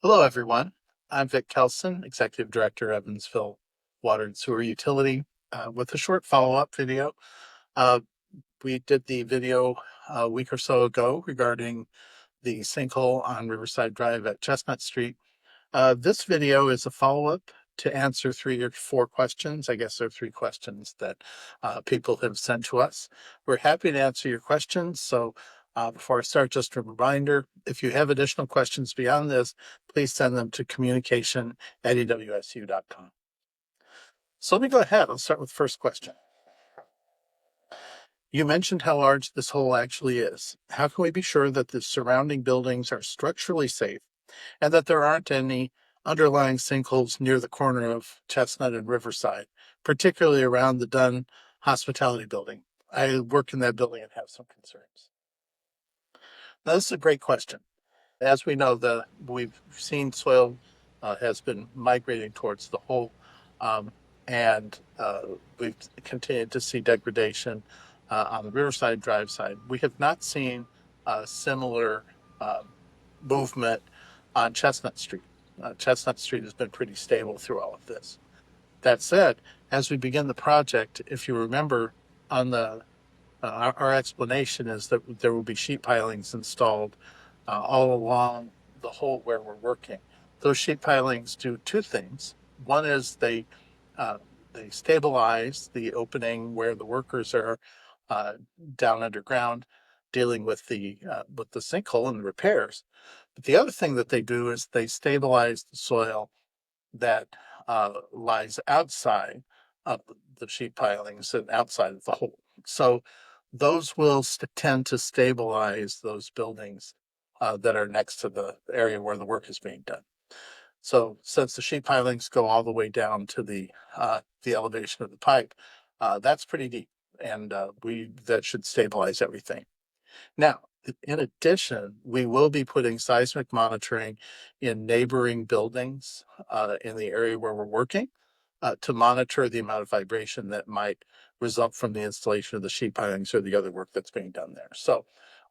Hello, everyone. I'm Vic Kelson, Executive Director, Evansville Water and Sewer Utility, with a short follow-up video. Uh, we did the video a week or so ago regarding the sinkhole on Riverside Drive at Chestnut Street. This video is a follow-up to answer 3 or 4 questions. I guess there are 3 questions that people have sent to us. We're happy to answer your questions. So before I start, just a reminder, if you have additional questions beyond this, please send them to communication@ewsu.com. So let me go ahead. I'll start with the first question. You mentioned how large this hole actually is. How can we be sure that the surrounding buildings are structurally safe and that there aren't any underlying sinkholes near the corner of Chestnut and Riverside, particularly around the Dunn Hospitality Building? I work in that building and have some concerns. Now, this is a great question. As we know, we've seen soil has been migrating towards the hole, um, and we've continued to see degradation on the Riverside Drive side. We have not seen similar um, movement on Chestnut Street. Chestnut Street has been pretty stable through all of this. That said, as we begin the project, if you remember, on the our explanation is that there will be sheet pilings installed all along the hole where we're working. Those sheet pilings do 2 things. One is uh, they stabilize the opening where the workers are uh, down underground dealing with the sinkhole and the repairs. But the other thing that they do is they stabilize the soil that lies outside of the sheet pilings and outside of the hole. So those will tend to stabilize those buildings that are next to the area where the work is being done. So since the sheet pilings go all the way down to the elevation of the pipe, that's pretty deep, and we that should stabilize everything. Now, in addition, we will be putting seismic monitoring in neighboring buildings in the area where we're working to monitor the amount of vibration that might result from the installation of the sheet pilings or the other work that's being done there. So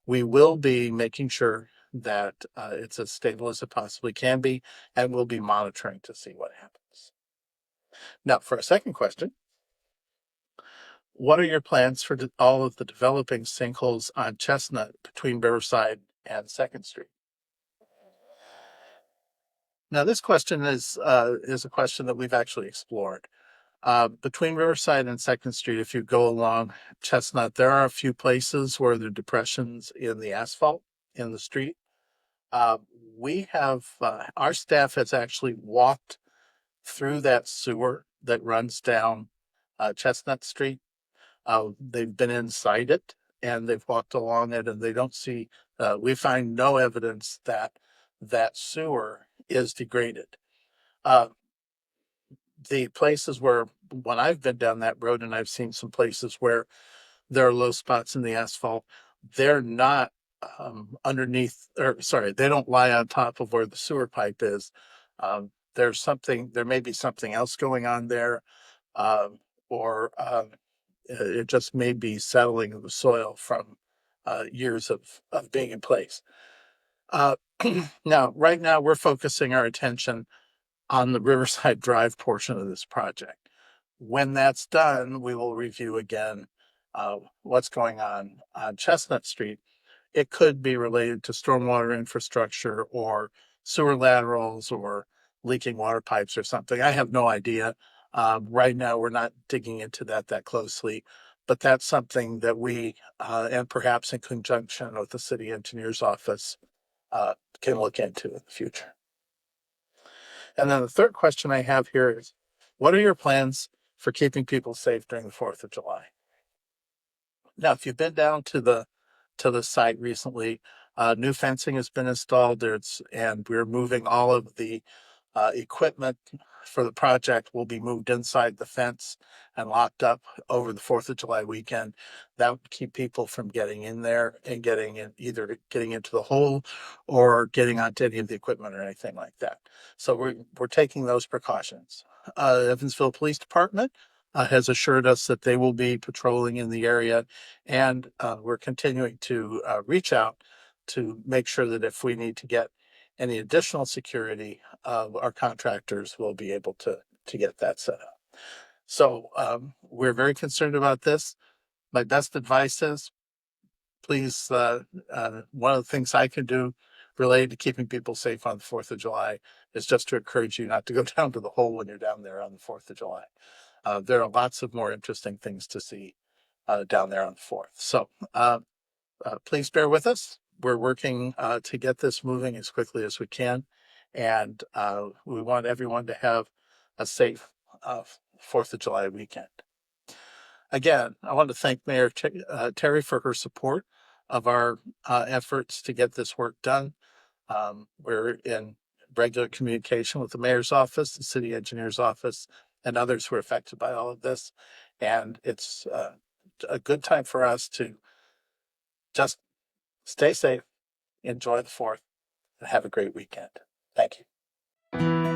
we will be making sure that it's as stable as it possibly can be, and we'll be monitoring to see what happens. Now, for a second question, what are your plans for all of the developing sinkholes on Chestnut between Riverside and Second Street? Now, this question is a question that we've actually explored. Between Riverside and Second Street, if you go along Chestnut, there are a few places where there are depressions in the asphalt in the street. Uh, we have our staff has actually walked through that sewer that runs down Chestnut Street. They've been inside it and they've walked along it, and they don't see. We find no evidence that that sewer is degraded. Uh, the places where when I've been down that road and I've seen some places where there are low spots in the asphalt, they're not underneath, or sorry, they don't lie on top of where the sewer pipe is. There may be something else going on there, or it just may be settling of the soil from years of being in place. Uh, Now, right now, we're focusing our attention on the Riverside Drive portion of this project. When that's done, we will review again what's going on Chestnut Street. It could be related to stormwater infrastructure or sewer laterals or leaking water pipes or something. I have no idea. Right now, we're not digging into that closely, but that's something that we, and perhaps in conjunction with the city engineer's office, can look into in the future. And then the third question I have here is, what are your plans for keeping people safe during the 4th of July? Now, if you've been down to the site recently, new fencing has been installed. And we're moving all of the equipment for the project will be moved inside the fence and locked up over the 4th of July weekend. That would keep people from getting in there and either getting into the hole or getting onto any of the equipment or anything like that. So we're taking those precautions. Evansville Police Department has assured us that they will be patrolling in the area, and we're continuing to reach out to make sure that if we need to get any additional security, our contractors will be able to get that set up. So we're very concerned about this. My best advice is please, one of the things I can do related to keeping people safe on the 4th of July is just to encourage you not to go down to the hole when you're down there on the 4th of July. There are lots of more interesting things to see down there on the 4th. So please bear with us. We're working to get this moving as quickly as we can. And we want everyone to have a safe 4th of July weekend. Again, I want to thank Mayor Terry for her support of our efforts to get this work done. We're in regular communication with the mayor's office, the city engineer's office, and others who are affected by all of this. And it's a good time for us to just stay safe, enjoy the 4th, and have a great weekend. Thank you.